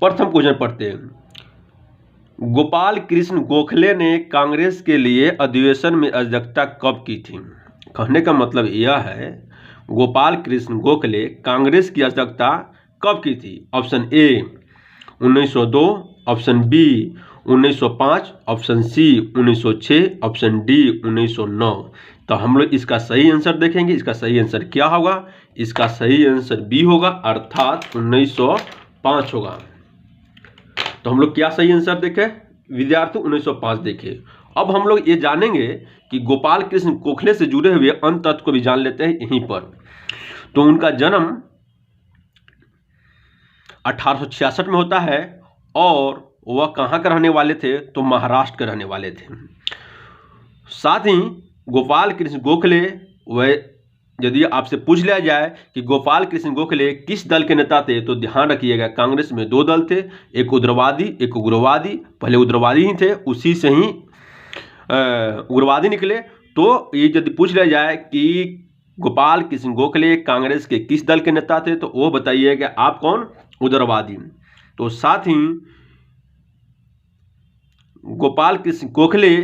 प्रथम क्वेश्चन पढ़ते हैं। गोपाल कृष्ण गोखले ने कांग्रेस के लिए अधिवेशन में अध्यक्षता कब की थी? कहने का मतलब यह है गोपाल कृष्ण गोखले कांग्रेस की अध्यक्षता कब की थी? Option A 1902, option B 1905, option C 1906, option D 1909। तो हम लोग इसका सही आंसर देखेंगे। इसका सही आंसर क्या होगा? इसका सही आंसर बी होगा, अर्थात 1905 होगा। तो हम लोग क्या सही आंसर देखे विद्यार्थी? 1905 देखे। अब हम लोग ये जानेंगे कि गोपाल कृष्ण गोखले से जुड़े हुए अन्य तथ्य को भी जान लेते हैं यहीं पर। तो उनका जन्म 1866 में होता है और वह कहाँ के रहने वाले थे? तो महाराष्ट्र के रहने वाले थे। साथ ही गोपाल कृष्ण गोखले, वह यदि आपसे पूछ लिया जाए कि गोपाल कृष्ण गोखले किस दल के नेता थे, तो ध्यान रखिएगा कांग्रेस में दो दल थे, एक उग्रवादी एक उग्रवादी। पहले उग्रवादी ही थे, उसी से ही उग्रवादी निकले। तो ये यदि पूछ लिया जाए कि गोपाल कृष्ण गोखले कांग्रेस के किस दल के नेता थे, तो वो बताइए कि आप कौन? उग्रवादी। तो साथ ही गोपाल कृष्ण गोखले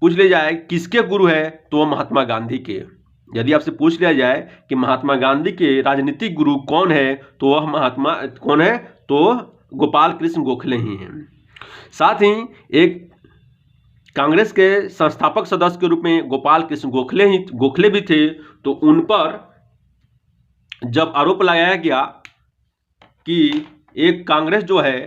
पूछ लिया जाए किसके गुरु है, तो वह महात्मा गांधी के। यदि आपसे पूछ लिया जाए कि महात्मा गांधी के राजनीतिक गुरु कौन है, तो वह महात्मा कौन है? तो गोपाल कृष्ण गोखले ही हैं। साथ ही एक कांग्रेस के संस्थापक सदस्य के रूप में गोपाल कृष्ण गोखले भी थे। तो उन पर जब आरोप लगाया गया कि एक कांग्रेस जो है,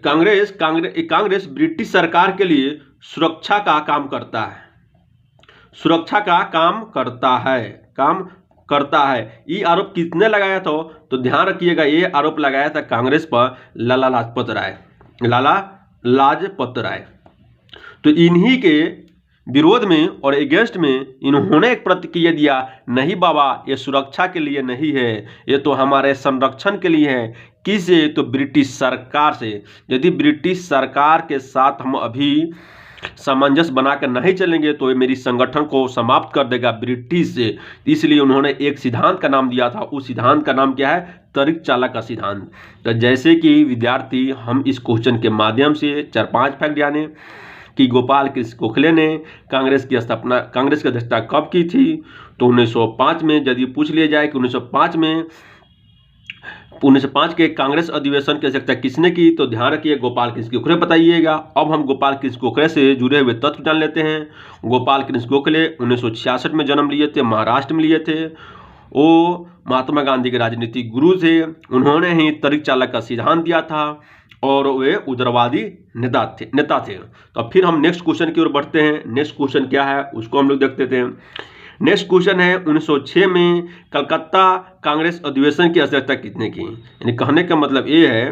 कांग्रेस ब्रिटिश सरकार के लिए सुरक्षा का काम करता है, सुरक्षा का काम करता है। ये आरोप किसने लगाया था? तो ध्यान रखिएगा, ये आरोप लगाया था कांग्रेस पर लाला लाजपत राय। तो इन्हीं के विरोध में और अगेंस्ट में इन्होंने एक प्रतिक्रिया दिया, नहीं बाबा, ये सुरक्षा के लिए नहीं है, ये तो हमारे संरक्षण के लिए है। किससे? तो ब्रिटिश सरकार से। यदि ब्रिटिश सरकार के साथ हम अभी सामंजस्य बनाकर नहीं चलेंगे तो ये मेरी संगठन को समाप्त कर देगा ब्रिटिश से। इसलिए उन्होंने एक सिद्धांत का नाम दिया था। उस सिद्धांत का नाम क्या है? तरिक चाला का सिद्धांत। तो जैसे कि विद्यार्थी हम इस क्वेश्चन के माध्यम से 4-5 फैक्ट जाने कि गोपाल कृष्ण गोखले ने कांग्रेस की अध्यक्षता कब की थी, तो 1905 में। यदि पूछ लिया जाए कि 1905 के कांग्रेस अधिवेशन की अध्यक्षता किसने की, तो ध्यान रखिए गोपाल कृष्ण गोखले बताइएगा। अब हम गोपाल कृष्ण गोखले से जुड़े हुए तथ्य जान लेते हैं। गोपाल कृष्ण गोखले 1966 में जन्म लिए थे, महाराष्ट्र में लिए थे। वो महात्मा गांधी के राजनीतिक गुरु थे। उन्होंने ही तरिक चाला का सिद्धांत दिया था और वे उग्रवादी नेता थे। तो फिर हम नेक्स्ट क्वेश्चन की ओर बढ़ते हैं। नेक्स्ट क्वेश्चन क्या है उसको हम लोग देखते थे। नेक्स्ट क्वेश्चन है 1906 में कलकत्ता कांग्रेस अधिवेशन की अध्यक्षता किसने की? यानी कहने का मतलब ये है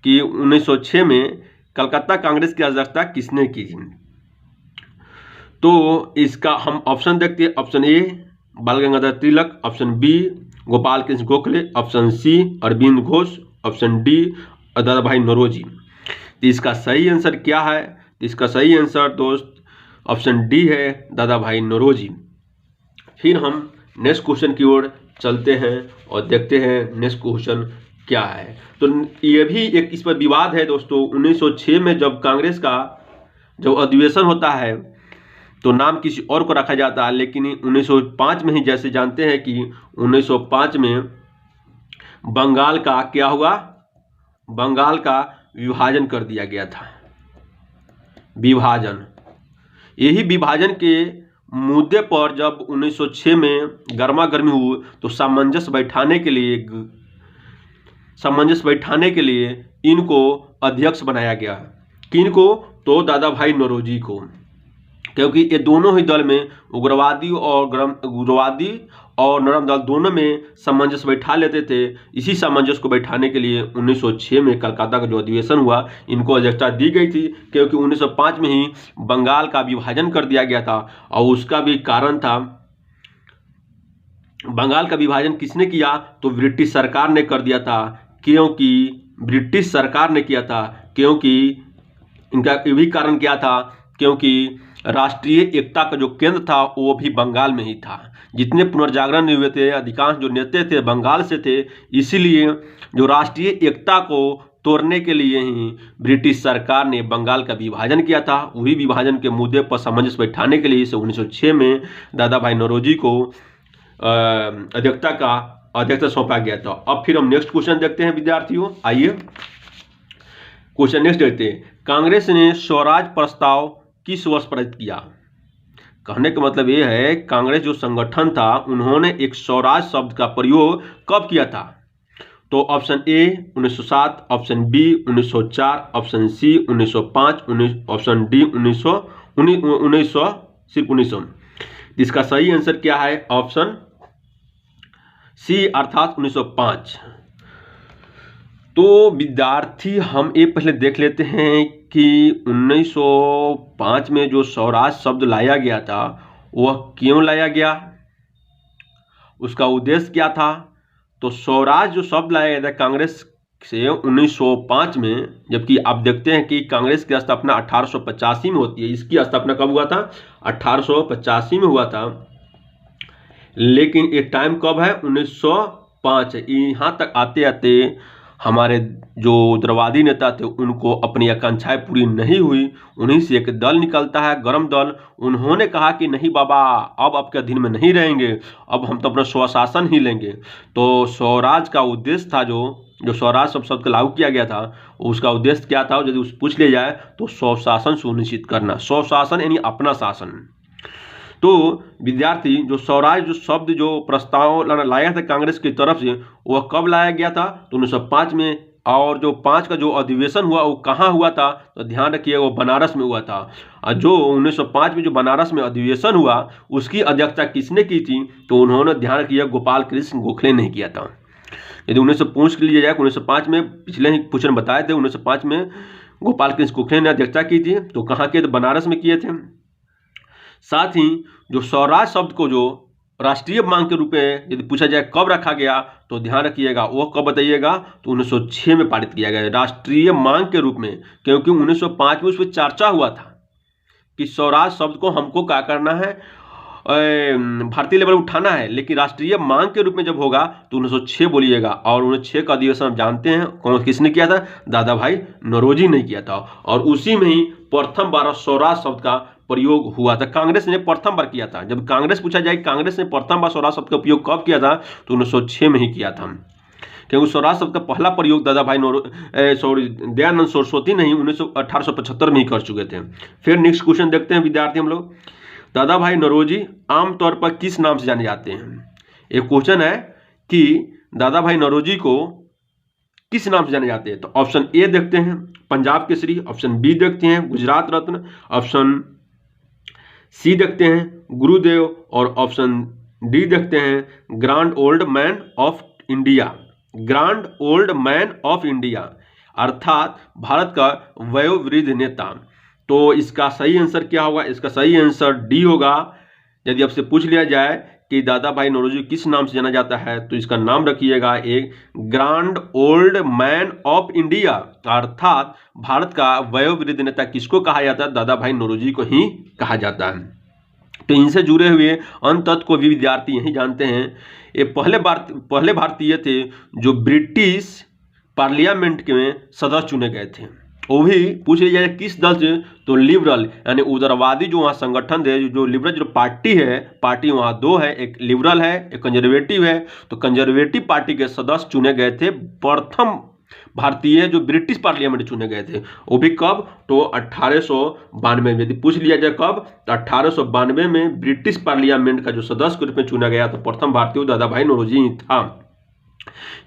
कि 1906 में कलकत्ता कांग्रेस की अध्यक्षता किसने की? तो इसका हम ऑप्शन देखते हैं। Option A Bal Gangadhar Tilak, option B Gopal Krishna Gokhale, option C Arvind Ghosh, option D Dadabhai Naoroji. तो इसका सही आंसर क्या है? तो इसका सही आंसर दोस्त ऑप्शन डी है, दादा भाई नौरोजी। फिर हम नेक्स्ट क्वेश्चन की ओर चलते हैं और देखते हैं नेक्स्ट क्वेश्चन क्या है। तो ये भी एक इस पर विवाद है दोस्तों। 1906 में जब कांग्रेस का जब अधिवेशन होता है तो नाम किसी और को रखा जाता है, लेकिन 1905 में ही जैसे जानते हैं कि 1905 में बंगाल का क्या हुआ? बंगाल का विभाजन कर दिया गया था। विभाजन, यही विभाजन के मुद्दे पर जब 1906 में गर्मा गर्मी हुई तो सामंजस्य बैठाने के लिए इनको अध्यक्ष बनाया गया। किनको? तो दादा भाई नौरोजी को, क्योंकि ये दोनों ही दल में उग्रवादी और नरम दल दोनों में सामंजस्य बैठा लेते थे। इसी सामंजस्य को बैठाने के लिए 1906 में कलकत्ता का जो अधिवेशन हुआ इनको अध्यक्षता दी गई थी, क्योंकि 1905 में ही बंगाल का विभाजन कर दिया गया था। और उसका भी कारण था, बंगाल का विभाजन किसने किया? तो ब्रिटिश सरकार ने कर दिया था। क्योंकि इनका ये भी कारण क्या था? क्योंकि राष्ट्रीय एकता का जो केंद्र था वो भी बंगाल में ही था। जितने पुनर्जागरण हुए थे अधिकांश जो नेता थे बंगाल से थे, इसीलिए जो राष्ट्रीय एकता को तोड़ने के लिए ही ब्रिटिश सरकार ने बंगाल का विभाजन किया था। वही विभाजन के मुद्दे पर सामंजस्य बैठाने के लिए इसे 1906 में दादा भाई नौरोजी को अध्यक्षता सौंपा गया था। अब फिर हम नेक्स्ट क्वेश्चन देखते हैं विद्यार्थियों, आइए क्वेश्चन नेक्स्ट देखते हैं। कांग्रेस ने स्वराज प्रस्ताव किस वर्ष पारित किया? कहने का मतलब ये है कांग्रेस जो संगठन था उन्होंने एक स्वराज शब्द का प्रयोग कब किया था? तो option A 1907, option B 1904, option C 1905, option D 1900 सिर्फ 1900। इसका सही आंसर क्या है? ऑप्शन सी अर्थात 1905। तो विद्यार्थी हम ये पहले देख लेते हैं कि 1905 में जो स्वराज शब्द लाया गया था वह क्यों लाया गया, उसका उद्देश्य क्या था। तो स्वराज जो शब्द लाया गया था कांग्रेस से 1905 में, जबकि आप देखते हैं कि कांग्रेस की स्थापना 1885 में होती है। इसकी स्थापना कब हुआ था? 1885 में हुआ था, लेकिन ये टाइम कब है? 1905। यहाँ तक आते आते हमारे जो उग्रवादी नेता थे उनको अपनी आकांक्षाएं पूरी नहीं हुई। उन्हीं से एक दल निकलता है, गरम दल। उन्होंने कहा कि नहीं बाबा, अब आपके अधीन में नहीं रहेंगे, अब हम तो अपना स्वशासन ही लेंगे। तो स्वराज का उद्देश्य था, जो स्वराज शब्द लागू किया गया था उसका उद्देश्य क्या था? यदि उस पूछ लिया जाए तो स्वशासन सुनिश्चित करना, स्वशासन यानी अपना शासन। तो विद्यार्थी जो स्वराज जो शब्द जो प्रस्ताव लाया था कांग्रेस की तरफ से वह कब लाया गया था? तो 1905 में। और जो 5 का जो अधिवेशन हुआ वो कहाँ हुआ था? तो ध्यान रखिए वो बनारस में हुआ था। और जो 1905 में जो बनारस में अधिवेशन हुआ उसकी अध्यक्षता किसने की थी? तो उन्होंने ध्यान रखिए गोपाल कृष्ण गोखले ने किया था। यदि 1900 पूछ लिया जाए 1905 में, पिछले ही क्वेश्चन बताए थे 1905 में गोपाल कृष्ण गोखले ने अध्यक्षता की थी। तो कहाँ के? तो बनारस में किए थे। साथ ही जो स्वराज शब्द को जो राष्ट्रीय मांग के रूप में यदि पूछा जाए कब रखा गया तो ध्यान रखिएगा वो कब बताइएगा? तो 1906 में पारित किया गया राष्ट्रीय मांग के रूप में, क्योंकि 1905 में उस पर चर्चा हुआ था कि स्वराज शब्द को हमको क्या करना है, भारतीय लेवल उठाना है, लेकिन राष्ट्रीय मांग के रूप में जब होगा तो 1906 बोलिएगा। और 1906 का अधिवेशन आप जानते हैं कौन किसने किया था? दादा भाई नौरोजी ने किया था। और उसी में ही प्रथम बार स्वराज शब्द का प्रयोग हुआ था। कांग्रेस ने प्रथम बार किया था। जब कांग्रेस पूछा जाए कांग्रेस ने प्रथम बार स्वराज शब्द का उपयोग कब किया था तो 1906 में ही किया था, क्योंकि स्वराज शब्द का पहला प्रयोग दादा भाई दयानंद सरस्वती नहीं 1875 में ही कर चुके थे। फिर नेक्स्ट क्वेश्चन देखते हैं विद्यार्थी हम लोग। दादा भाई नौरोजी आमतौर पर किस नाम से जाने जाते हैं? एक क्वेश्चन है कि दादा भाई नौरोजी को किस नाम से जाने जाते हैं? तो ऑप्शन ए देखते हैं पंजाब केसरी, ऑप्शन बी देखते हैं गुजरात रत्न, ऑप्शन सी देखते हैं गुरुदेव, और ऑप्शन डी देखते हैं grand old man of India. Grand old man of India अर्थात भारत का वयोवृद्ध नेता। तो इसका सही आंसर क्या होगा? इसका सही आंसर डी होगा। यदि आपसे पूछ लिया जाए कि दादा भाई नौरोजी किस नाम से जाना जाता है तो इसका नाम रखिएगा एक grand old man of India, अर्थात भारत का वयोवृद्ध नेता किसको कहा जाता है? दादा भाई नौरोजी को ही कहा जाता है। तो इनसे जुड़े हुए अन्य तत्व को भी विद्यार्थी यही जानते हैं। ये पहले भारतीय थे जो ब्रिटिश पार्लियामेंट में सदस्य चुने गए थे। वो भी पूछ लिया जाए किस दल से? तो लिबरल यानी उदारवादी जो वहाँ संगठन थे, जो लिबरल जो पार्टी है, पार्टी वहाँ दो है, एक लिबरल है एक कंजर्वेटिव है। तो कंजर्वेटिव पार्टी के सदस्य चुने गए थे, प्रथम भारतीय जो ब्रिटिश पार्लियामेंट चुने गए थे। वो भी कब? तो 1892 में। यदि पूछ लिया जाए कब तो 1892 में ब्रिटिश पार्लियामेंट का जो सदस्य के रूप में चुना गया तो प्रथम भारतीय दादा भाई नौरोजी था।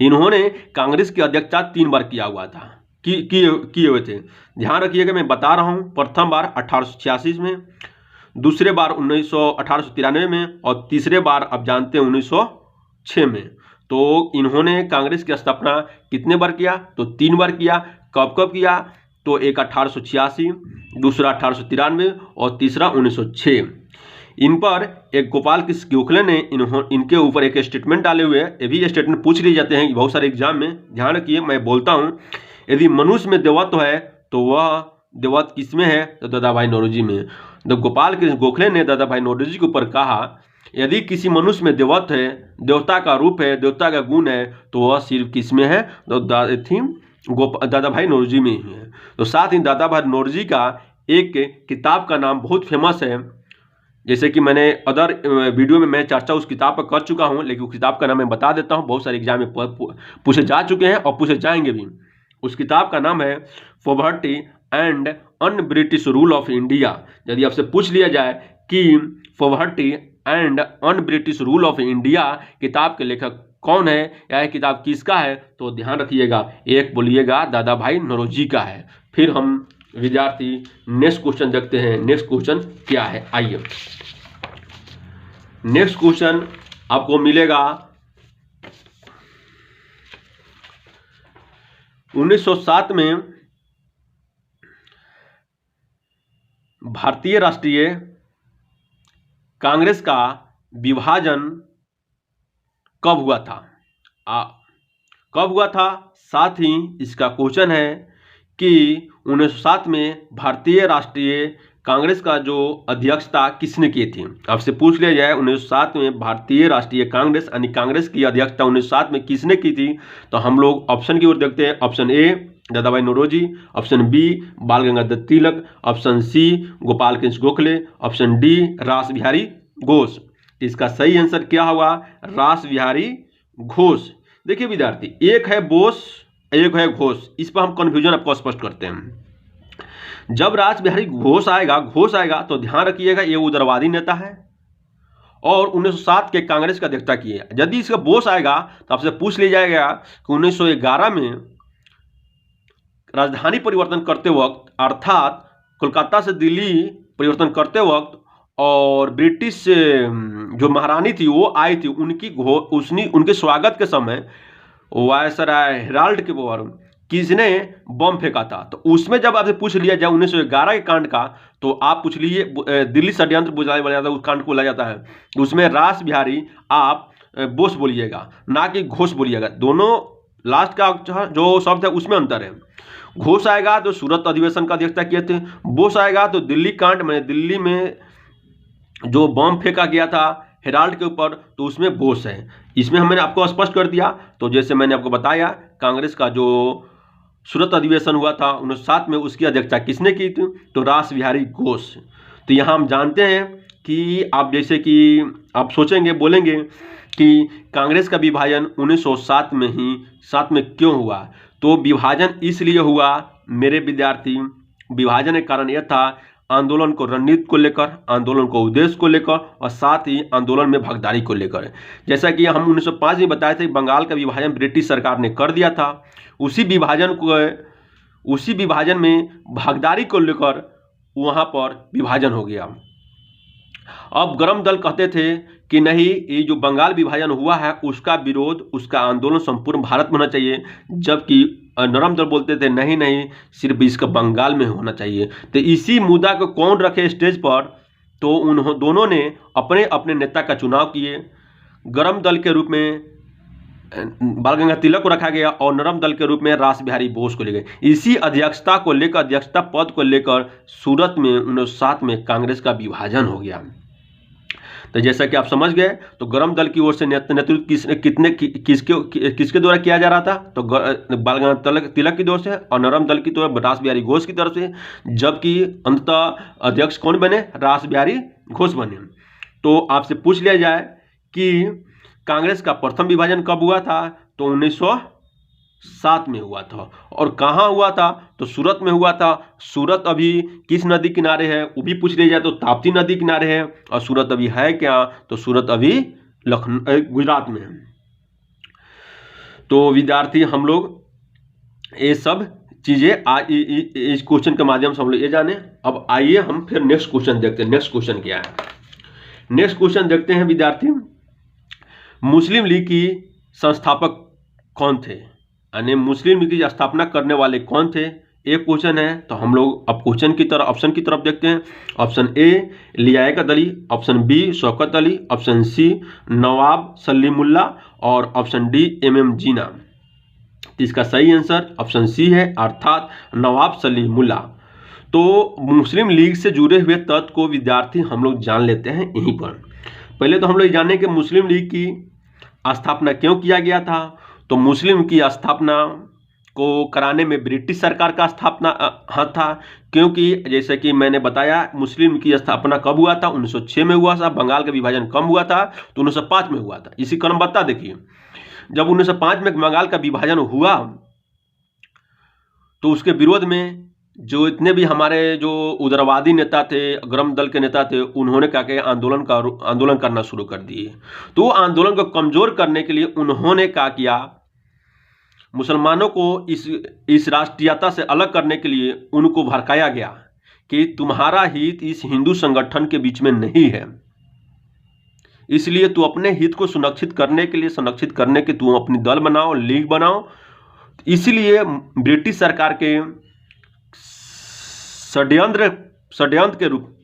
इन्होंने कांग्रेस की अध्यक्षता 3 बार किया हुआ था, किए हुए थे। ध्यान रखिएगा मैं बता रहा हूं, प्रथम बार 1886 में, दूसरे बार 1893 में, और तीसरे बार आप जानते हैं 1906 में। तो इन्होंने कांग्रेस की स्थापना कितने बार किया? तो 3 बार किया। कब कब किया? तो एक 1886, दूसरा 1893 और तीसरा 1906। इन पर एक गोपाल कृष्ण गोखले ने इनके ऊपर एक स्टेटमेंट डाले हुए हैं। ये भी स्टेटमेंट पूछ लिए जाते हैं बहुत सारे एग्जाम में। ध्यान रखिए मैं बोलता हूँ, यदि मनुष्य में देवत्व है तो वह देवत्व किस में है? तो दादा भाई नौरोजी में। जब गोपाल कृष्ण गोखले ने दादा भाई नौरोजी के ऊपर कहा यदि किसी मनुष्य में देवत्व है, देवता का रूप है, देवता का गुण है, तो वह सिर्फ किस में है? तो दादा भाई नौरोजी में ही है। तो साथ ही दादा भाई नौरोजी का एक किताब का नाम बहुत फेमस है, जैसे कि मैंने अदर वीडियो में मैं चर्चा उस किताब पर कर चुका हूं, लेकिन उस किताब का नाम मैं बता देता हूं, बहुत सारे एग्जाम में पूछे जा चुके हैं और पूछे जाएंगे भी। उस किताब का नाम है poverty and un British rule of India. यदि आपसे पूछ लिया जाए कि poverty and un British rule of India किताब के लेखक कौन है या यह किताब किसका है, तो ध्यान रखिएगा, एक बोलिएगा दादा भाई नौरोजी का है। फिर हम विद्यार्थी नेक्स्ट क्वेश्चन देखते हैं। नेक्स्ट क्वेश्चन क्या है, आइए। नेक्स्ट क्वेश्चन आपको मिलेगा 1907 में भारतीय राष्ट्रीय कांग्रेस का विभाजन कब हुआ था? कब हुआ था? साथ ही इसका क्वेश्चन है कि 1907 में भारतीय राष्ट्रीय कांग्रेस का जो अध्यक्षता किसने की थी? आपसे पूछ लिया जाए 1907 में भारतीय राष्ट्रीय कांग्रेस यानी कांग्रेस की अध्यक्षता 1907 में किसने की थी, तो हम लोग ऑप्शन की ओर देखते हैं। ऑप्शन ए दादा भाई Naoroji, option B Bal Gangadhar Tilak, option C Gopal Krishna Gokhale, option D Rash Behari Ghosh. इसका सही आंसर क्या होगा? रास बिहारी घोष। देखिए विद्यार्थी, एक है बोस, एक है घोष, इस पर हम कंफ्यूजन आपको स्पष्ट करते हैं। जब रास बिहारी घोष आएगा तो ध्यान रखिएगा ये उदारवादी नेता है और 1907 के कांग्रेस का अध्यक्षता किए। यदि इसका बोस आएगा तो आपसे पूछ लिया जाएगा कि 1911 में राजधानी परिवर्तन करते वक्त, अर्थात कोलकाता से दिल्ली परिवर्तन करते वक्त, और ब्रिटिश जो महारानी थी वो आई थी, उनके स्वागत के समय वायसराय हेराल्ड के ऊपर किसने बम फेंका था? तो उसमें जब आपसे पूछ लिया जाए 1911 के कांड का, तो आप पूछ लीजिए दिल्ली षड्यंत्र बोला जाता है, उस कांड को बोला जाता है। उसमें रास बिहारी आप बोस बोलिएगा, ना कि घोष बोलिएगा। दोनों लास्ट का जो शब्द है उसमें अंतर है। घोष आएगा तो सूरत अधिवेशन का अध्यक्षता किए थे, बोस आएगा तो दिल्ली कांड में, दिल्ली में जो बम फेंका गया था हेराल्ड के ऊपर, तो उसमें बोस है। इसमें मैंने आपको स्पष्ट कर दिया। तो जैसे मैंने आपको बताया, कांग्रेस का जो सूरत अधिवेशन हुआ था 1907 में, उसकी अध्यक्षता किसने की थी? तो रास बिहारी घोष। तो यहाँ हम जानते हैं कि आप जैसे कि आप सोचेंगे, बोलेंगे कि कांग्रेस का विभाजन 1907 में ही 7 में क्यों हुआ? तो विभाजन इसलिए हुआ मेरे विद्यार्थी, विभाजन का कारण यह था आंदोलन को रणनीति को लेकर, आंदोलन को उद्देश्य को लेकर, और साथ ही आंदोलन में भागीदारी को लेकर। जैसा कि हम 1905 में बताए थे, बंगाल का विभाजन ब्रिटिश सरकार ने कर दिया था। उसी विभाजन में भागीदारी को लेकर वहाँ पर विभाजन हो गया। अब गरम दल कहते थे कि नहीं, ये जो बंगाल विभाजन हुआ है उसका विरोध, उसका आंदोलन संपूर्ण भारत में होना चाहिए, जबकि नरम दल बोलते थे नहीं नहीं, सिर्फ इसका बंगाल में होना चाहिए। तो इसी मुद्दा को कौन रखे स्टेज पर? तो दोनों ने अपने अपने नेता का चुनाव किए। गरम दल के रूप में बाल गंगाधर तिलक को रखा गया और नरम दल के रूप में रास बिहारी बोस को ले गए। इसी अध्यक्षता को लेकर, अध्यक्षता पद को लेकर सूरत में 1907 में कांग्रेस का विभाजन हो गया। तो जैसा कि आप समझ गए, तो गरम दल की ओर से नेतृत्व किसके द्वारा किया जा रहा था? तो बाल गंगाधर तिलक की ओर से, और नरम दल की तरफ रास बिहारी घोष की तरफ से, जबकि अंततः अध्यक्ष कौन बने? रास बिहारी घोष बने। तो आपसे पूछ लिया जाए कि कांग्रेस का प्रथम विभाजन कब हुआ था? तो 1907 में हुआ था। और कहाँ हुआ था? तो सूरत में हुआ था। सूरत अभी किस नदी किनारे है वो भी पूछ लिया जाए तो ताप्ती नदी किनारे है। और सूरत अभी है क्या? तो सूरत अभी गुजरात में है। तो विद्यार्थी हम लोग ये सब चीजें आज इस क्वेश्चन के माध्यम से हम लोग ये जाने। अब आइए हम फिर नेक्स्ट क्वेश्चन देखते हैं। नेक्स्ट क्वेश्चन क्या है? नेक्स्ट क्वेश्चन देखते हैं विद्यार्थी, मुस्लिम लीग की संस्थापक कौन थे? यानी मुस्लिम लीग की स्थापना करने वाले कौन थे? एक क्वेश्चन है। तो हम लोग अब क्वेश्चन की तरफ, ऑप्शन की तरफ देखते हैं। Option A Liaquat Ali, option B Shaukat Ali, option C Nawab Salimullah, और ऑप्शन डी MM जीना। इसका सही आंसर ऑप्शन सी है, अर्थात नवाब सलीमुल्ला। तो मुस्लिम लीग से जुड़े हुए तत्व को विद्यार्थी हम लोग जान लेते हैं यहीं पर। पहले तो हम लोग जाने कि मुस्लिम लीग की स्थापना क्यों किया गया था। तो मुस्लिम की स्थापना को कराने में ब्रिटिश सरकार का स्थापना हाथ था, क्योंकि जैसे कि मैंने बताया मुस्लिम की स्थापना कब हुआ था, 1906 में हुआ था। बंगाल का विभाजन कब हुआ था, तो 1905 में हुआ था। इसी क्रमबद्धता देखिए, जब 1905 में बंगाल का विभाजन हुआ तो उसके विरोध में जो इतने भी हमारे जो उदारवादी नेता थे, अग्रम दल के नेता थे, उन्होंने क्या किया, आंदोलन करना शुरू कर दिए। तो आंदोलन को कमजोर करने के लिए उन्होंने क्या किया, मुसलमानों को इस राष्ट्रीयता से अलग करने के लिए उनको भड़काया गया कि तुम्हारा हित इस हिंदू संगठन के बीच में नहीं है, इसलिए तू अपने हित को संरक्षित करने के तू अपनी दल बनाओ, लीग बनाओ। इसलिए ब्रिटिश सरकार के षड्यंत्र के रूप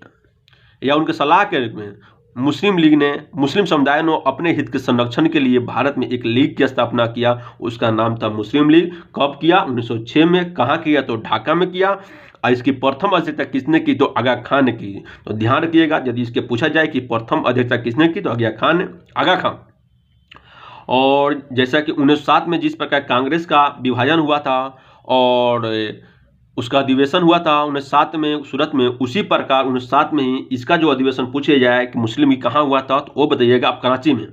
या उनके सलाह के रूप में मुस्लिम समुदाय ने अपने हित के संरक्षण के लिए भारत में एक लीग की स्थापना किया। उसका नाम था मुस्लिम लीग। कब किया, 1906 में। कहाँ किया, तो ढाका में किया। और इसकी प्रथम अध्यक्षता किसने की, तो आगा खान ने की। तो ध्यान रखिएगा, यदि इसके पूछा जाए कि प्रथम अध्यक्षता किसने की, तो आगा खान। और जैसा कि 1907 में जिस प्रकार कांग्रेस का विभाजन हुआ था और उसका अधिवेशन हुआ था 1907 में सूरत में, उसी प्रकार 1907 में ही इसका जो अधिवेशन पूछे जाए कि मुस्लिम लीग कहाँ हुआ था, तो वो बताइएगा आप कराची में।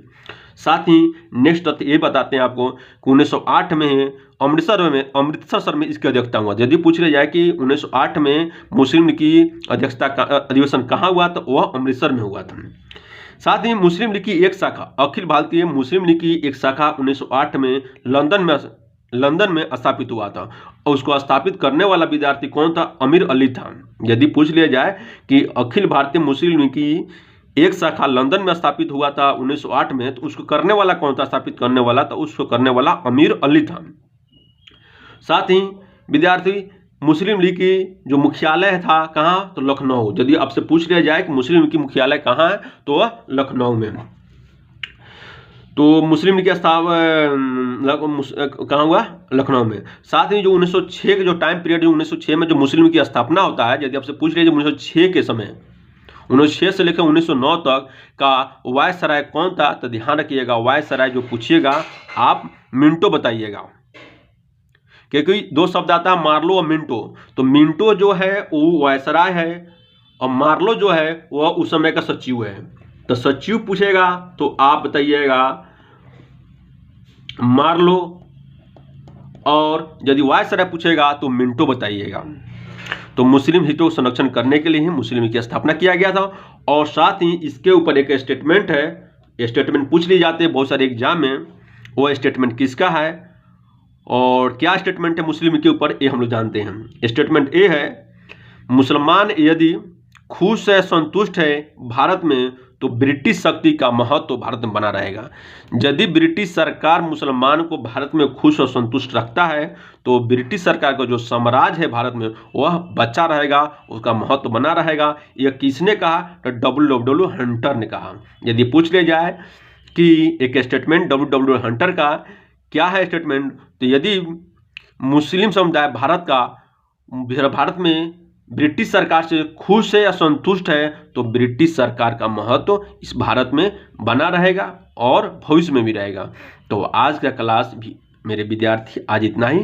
साथ ही नेक्स्ट तथ्य ये बताते हैं आपको कि 1908 में अमृतसर में इसकी अध्यक्षता हुआ। यदि पूछ लिया जाए कि 1908 में मुस्लिम लीग की अध्यक्षता का अधिवेशन कहाँ हुआ, तो वह अमृतसर में हुआ था। साथ ही मुस्लिम लीग की एक शाखा, अखिल भारतीय मुस्लिम लीग की एक शाखा 1908 में लंदन में स्थापित हुआ था। और उसको स्थापित करने वाला विद्यार्थी कौन था, अमीर अली था। यदि पूछ लिया जाए कि अखिल भारतीय मुस्लिम लीग की एक शाखा लंदन में स्थापित हुआ था 1908 में, तो उसको करने वाला कौन था, स्थापित करने वाला, तो उसको करने वाला अमीर अली था। साथ ही विद्यार्थी मुस्लिम लीग की जो मुख्यालय था कहाँ, तो लखनऊ। यदि आपसे पूछ लिया जाए कि मुस्लिम लीग की मुख्यालय कहाँ है, तो वह लखनऊ में। तो मुस्लिम लीग का कहाँ हुआ, लखनऊ में। साथ ही जो 1906 के जो टाइम पीरियड, 1906 में जो मुस्लिम लीग की स्थापना होता है, यदि आपसे पूछ लिया 1906 के समय, 1906 से लेकर 1909 तक का वायसराय कौन था, तो ध्यान रखिएगा वायसराय जो पूछिएगा आप मिंटो बताइएगा, क्योंकि दो शब्द आता है मार्लो और मिंटो। तो मिंटो जो है वो वायसराय है और मार्लो जो है वह उस समय का सचिव है। तो सचिव पूछेगा तो आप बताइएगा मार्लो, और यदि वायसराय पूछेगा तो मिंटो बताइएगा। तो मुस्लिम हितों को संरक्षण करने के लिए ही मुस्लिम लीग की स्थापना किया गया था। और साथ ही इसके ऊपर एक स्टेटमेंट है, स्टेटमेंट पूछ ली जाते हैं बहुत सारे एग्जाम में, वो स्टेटमेंट किसका है और क्या स्टेटमेंट है मुस्लिम लीग के ऊपर, ये हम लोग जानते हैं। स्टेटमेंट ए है, मुसलमान यदि खुश है, संतुष्ट है भारत में, तो ब्रिटिश शक्ति का महत्व भारत में बना रहेगा। यदि ब्रिटिश सरकार मुसलमान को भारत में खुश और संतुष्ट रखता है, तो ब्रिटिश सरकार का जो साम्राज्य है भारत में वह बचा रहेगा, उसका महत्व बना रहेगा। यह किसने कहा, तो डब्ल्यू हंटर ने कहा। यदि पूछ लिया जाए कि एक स्टेटमेंट डब्ल्यू हंटर का क्या है स्टेटमेंट, तो यदि मुस्लिम समुदाय भारत में ब्रिटिश सरकार से खुश है या संतुष्ट है, तो ब्रिटिश सरकार का महत्व इस भारत में बना रहेगा और भविष्य में भी रहेगा। तो आज का क्लास भी मेरे विद्यार्थी आज इतना ही,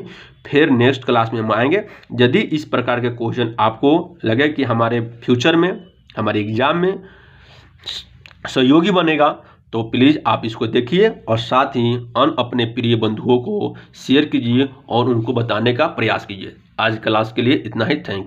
फिर नेक्स्ट क्लास में हम आएंगे। यदि इस प्रकार के क्वेश्चन आपको लगे कि हमारे फ्यूचर में, हमारे एग्जाम में सहयोगी बनेगा, तो प्लीज़ आप इसको देखिए और साथ ही अपने प्रिय बंधुओं को शेयर कीजिए और उनको बताने का प्रयास कीजिए। आज क्लास के लिए इतना ही, थैंक यू।